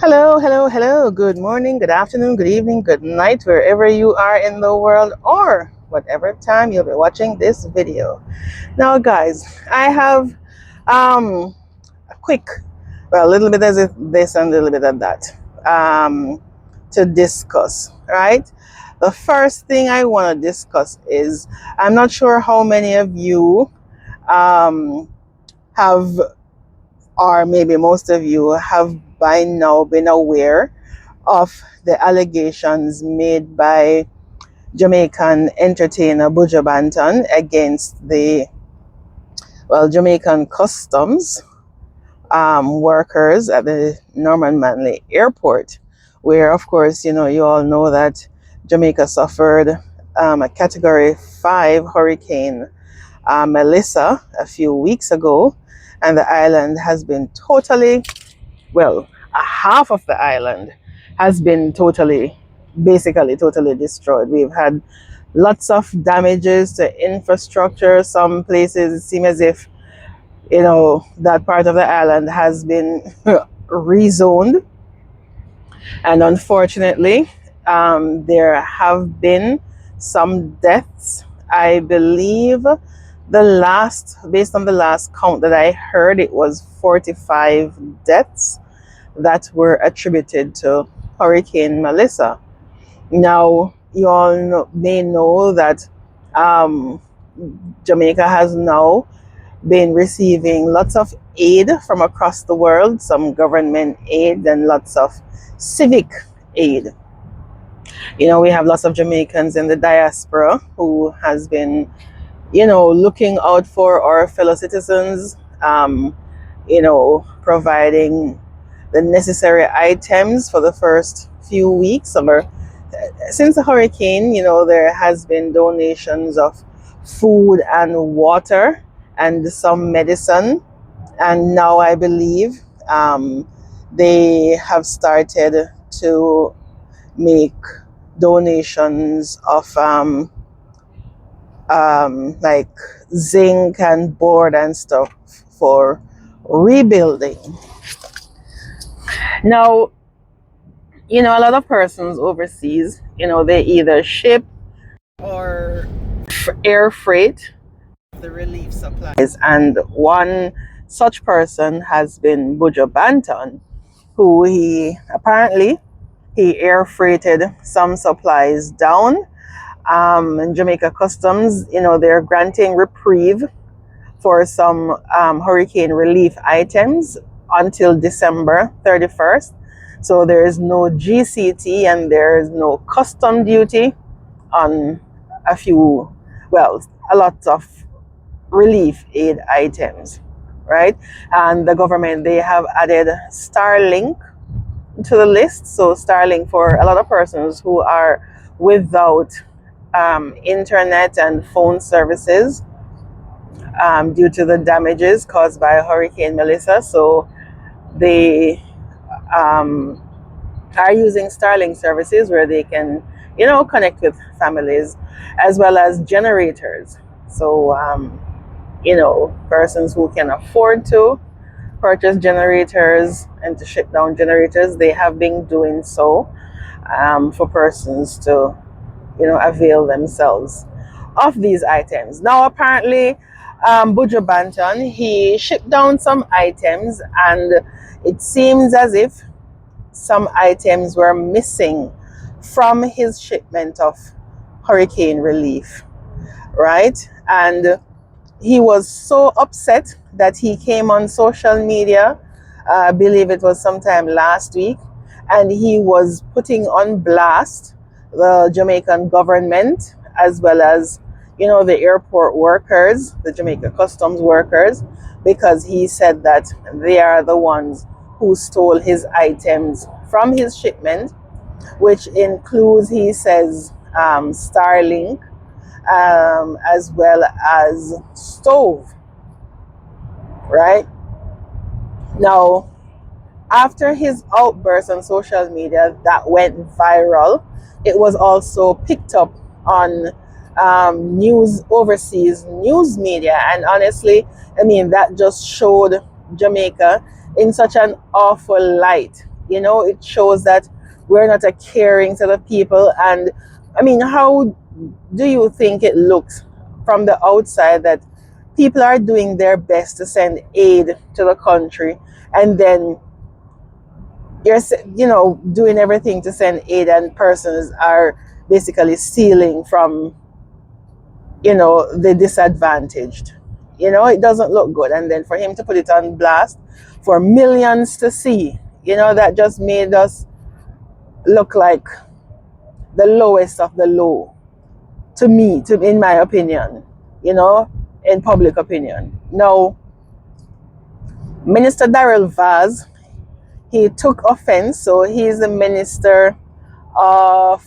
Hello, hello, hello. Good morning, good afternoon, good evening, good night, wherever you are in the world or whatever time you'll be watching this video. Now, guys, I have a quick, well, a little bit of this and a little bit of that to discuss, right? The first thing I want to discuss is I'm not sure how many of you um, have, or maybe most of you have by now been aware of the allegations made by Jamaican entertainer Buju against the Jamaican customs workers at the Norman Manley Airport, where, of course, you all know that Jamaica suffered a Category 5 hurricane Melissa a few weeks ago, and the island has been totally, well, half of the island has been basically totally destroyed. We've had lots of damages to infrastructure. Some places it seems as if, that part of the island has been rezoned. And unfortunately, there have been some deaths. I believe based on the last count that I heard, it was 45 deaths that were attributed to Hurricane Melissa. Now, you all may know that um, Jamaica has now been receiving lots of aid from across the world, some government aid and lots of civic aid. We have lots of Jamaicans in the diaspora who has been, looking out for our fellow citizens, providing the necessary items for the first few weeks. Or since the hurricane, there has been donations of food and water and some medicine. And now I believe they have started to make donations of like zinc and board and stuff for rebuilding. Now, a lot of persons overseas, they either ship or air freight the relief supplies. And one such person has been Buju, who he air freighted some supplies down. And Jamaica Customs, they're granting reprieve for some hurricane relief items until December 31st. So there is no GCT and there is no custom duty on a lot of relief aid items, right? And the government, they have added Starlink to the list. So Starlink for a lot of persons who are without internet and phone services due to the damages caused by Hurricane Melissa. So they are using Starlink services where they can, connect with families, as well as generators. So, persons who can afford to purchase generators and to ship down generators, they have been doing so for persons to, avail themselves of these items. Now, apparently, Buju, he shipped down some items, and it seems as if some items were missing from his shipment of hurricane relief, right? And he was so upset that he came on social media, I believe it was sometime last week, and he was putting on blast the Jamaican government, as well as, the airport workers, the Jamaica customs workers, because he said that they are the ones who stole his items from his shipment, which includes, he says, Starlink, as well as stove, right? Now, after his outburst on social media that went viral, it was also picked up on overseas news media. And honestly, I mean, that just showed Jamaica in such an awful light. You know, it shows that we're not a caring to the people. And I mean, how do you think it looks from the outside that people are doing their best to send aid to the country, and then you're, you know, doing everything to send aid, and persons are basically stealing from, you know, the disadvantaged? You know, it doesn't look good. And then for him to put it on blast for millions to see, you know, that just made us look like the lowest of the low, to me, to in my opinion, you know, in public opinion. Now, Minister Daryl Vaz, he took offense. So he's the minister of,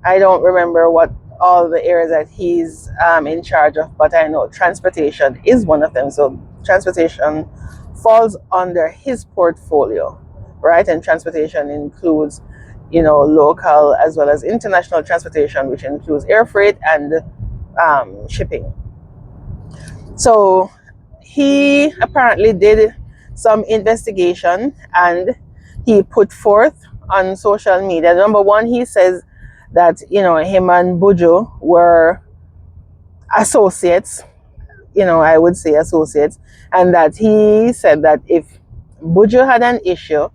I don't remember what all the areas that he's in charge of, but I know transportation is one of them. So transportation falls under his portfolio, right? And transportation includes, you know, local as well as international transportation, which includes air freight and shipping. So he apparently did some investigation, and he put forth on social media. Number one, he says that, you know, him and Buju were associates, you know, I would say associates, and that he said that if Buju had an issue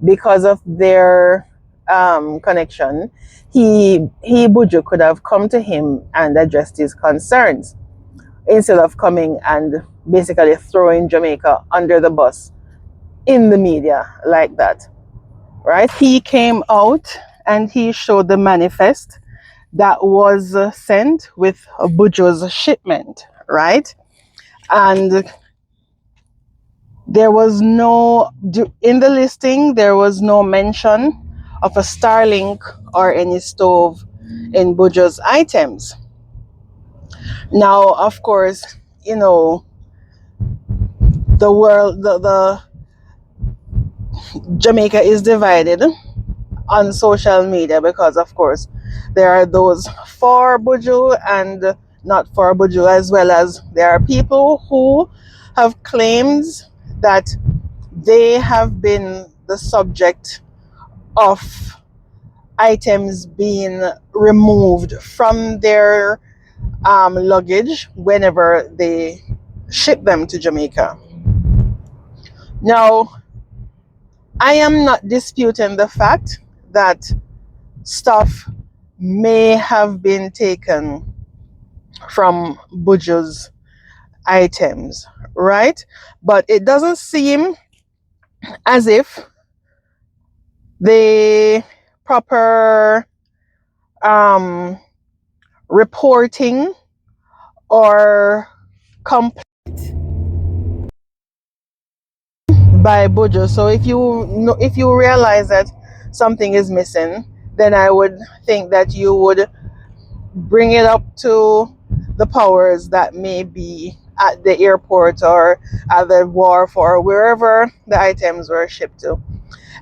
because of their connection, he Buju could have come to him and addressed his concerns, instead of coming and basically throwing Jamaica under the bus in the media like that, right? He came out and he showed the manifest that was sent with Buju's shipment, right? And there was no, in the listing, there was no mention of a Starlink or any stove in Buju's items. Now, of course, you know, the world, the Jamaica is divided on social media, because of course there are those for Buju and not for Buju, as well as there are people who have claims that they have been the subject of items being removed from their luggage whenever they ship them to Jamaica. Now, I am not disputing the fact that stuff may have been taken from Buju's items, right? But it doesn't seem as if the proper reporting or complaint by Buju. So if you know, if you realize that something is missing, then I would think that you would bring it up to the powers that may be at the airport or at the wharf or wherever the items were shipped to.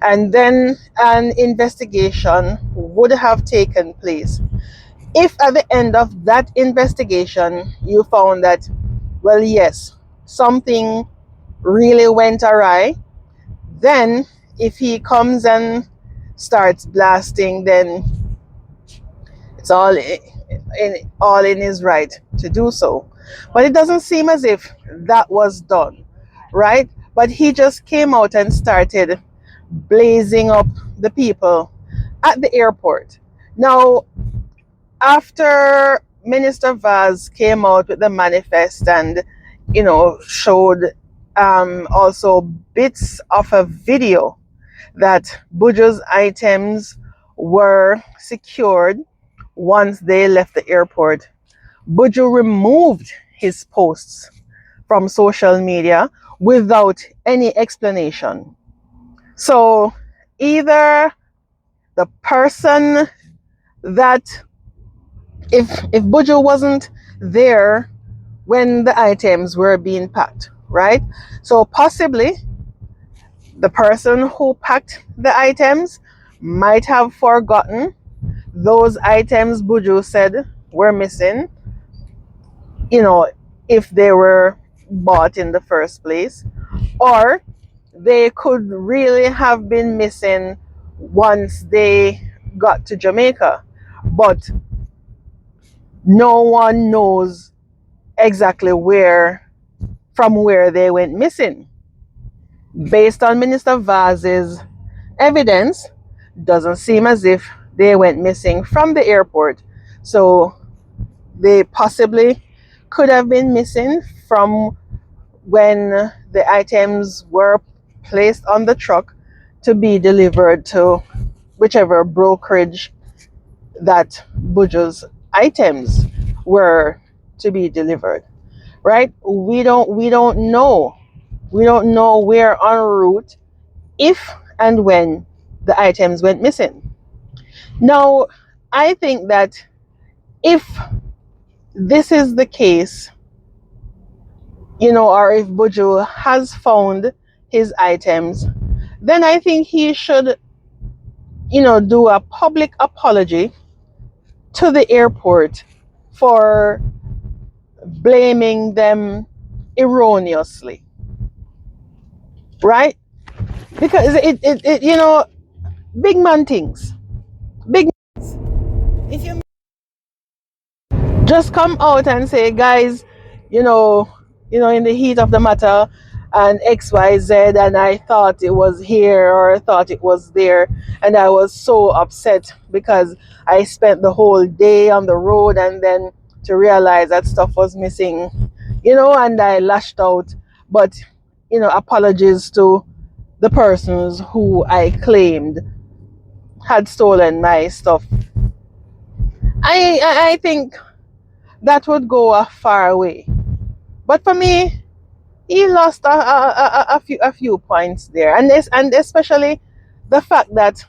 And then an investigation would have taken place. If at the end of that investigation you found that, well, yes, something really went awry, then if he comes and starts blasting, then it's all in his right to do so. But it doesn't seem as if that was done, right? But he just came out and started blazing up the people at the airport. Now, after Minister Vaz came out with the manifest and, you know, showed also bits of a video that Buju's items were secured once they left the airport, Buju removed his posts from social media without any explanation. So either the person that, if Buju wasn't there when the items were being packed, right? So possibly the person who packed the items might have forgotten those items Buju said were missing, you know, if they were bought in the first place, or they could really have been missing once they got to Jamaica. But no one knows exactly from where they went missing. Based on Minister Vaz's evidence, doesn't seem as if they went missing from the airport. So they possibly could have been missing from when the items were placed on the truck to be delivered to whichever brokerage that Buju's items were to be delivered. Right? We don't know. We don't know where en route if and when the items went missing. Now, I think that if this is the case, or if Buju has found his items, then I think he should, do a public apology to the airport for blaming them erroneously, right? Because big man things. Big, if you just come out and say, guys, in the heat of the matter, and XYZ, and I thought it was here or I thought it was there, and I was so upset because I spent the whole day on the road, and then to realize that stuff was missing, and I lashed out. But apologies to the persons who I claimed had stolen my stuff. I think that would go a far way. But for me, he lost a few points there, and especially the fact that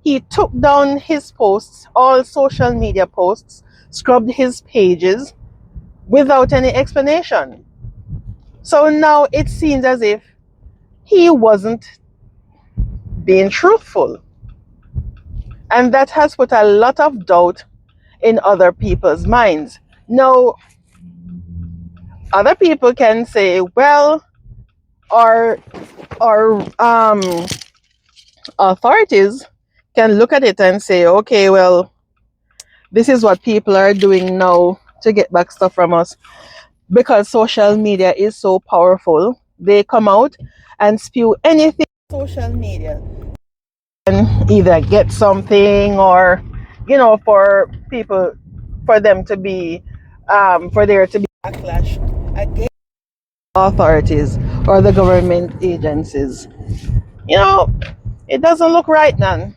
he took down his posts, all social media posts, scrubbed his pages without any explanation. So now it seems as if he wasn't being truthful, and that has put a lot of doubt in other people's minds. Now, other people can say, well, our authorities can look at it and say, okay, well, this is what people are doing now to get back stuff from us. Because social media is so powerful, they come out and spew anything on social media and either get something, or for them to be for there to be backlash against authorities or the government agencies. It doesn't look right, none.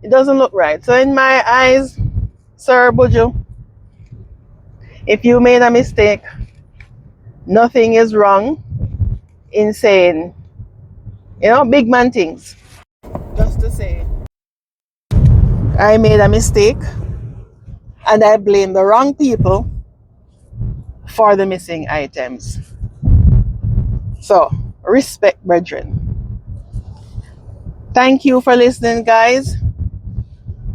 It doesn't look right. So in my eyes, Sir Buju, if you made a mistake, nothing is wrong in saying, big man things. Just to say, I made a mistake and I blame the wrong people for the missing items. So, respect, brethren. Thank you for listening, guys.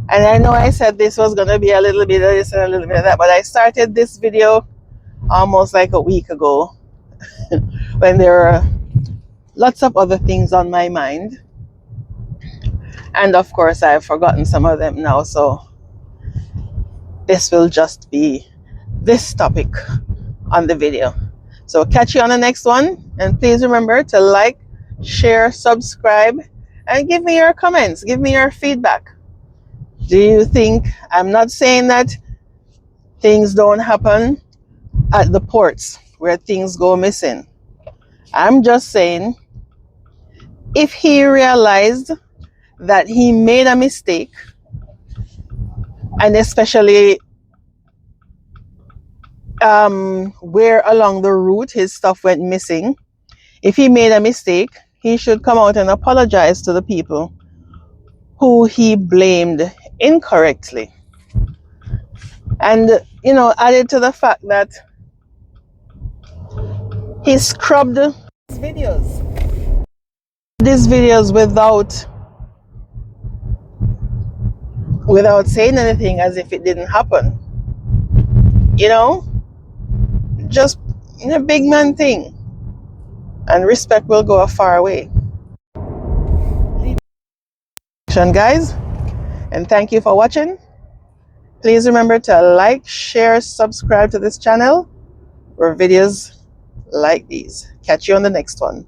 And I know I said this was going to be a little bit of this and a little bit of that, but I started this video almost like a week ago when there were lots of other things on my mind. And of course, I've forgotten some of them now. So this will just be this topic on the video. So catch you on the next one. And please remember to like, share, subscribe, and give me your comments. Give me your feedback. Do you think, I'm not saying that things don't happen at the ports where things go missing. I'm just saying, if he realized that he made a mistake, and especially where along the route his stuff went missing, if he made a mistake, he should come out and apologize to the people who he blamed incorrectly. And, added to the fact that he scrubbed these videos without saying anything, as if it didn't happen. Just a big man thing. And respect will go a far way. protection, guys. And thank you for watching. Please remember to like, share, subscribe to this channel for videos like these. Catch you on the next one.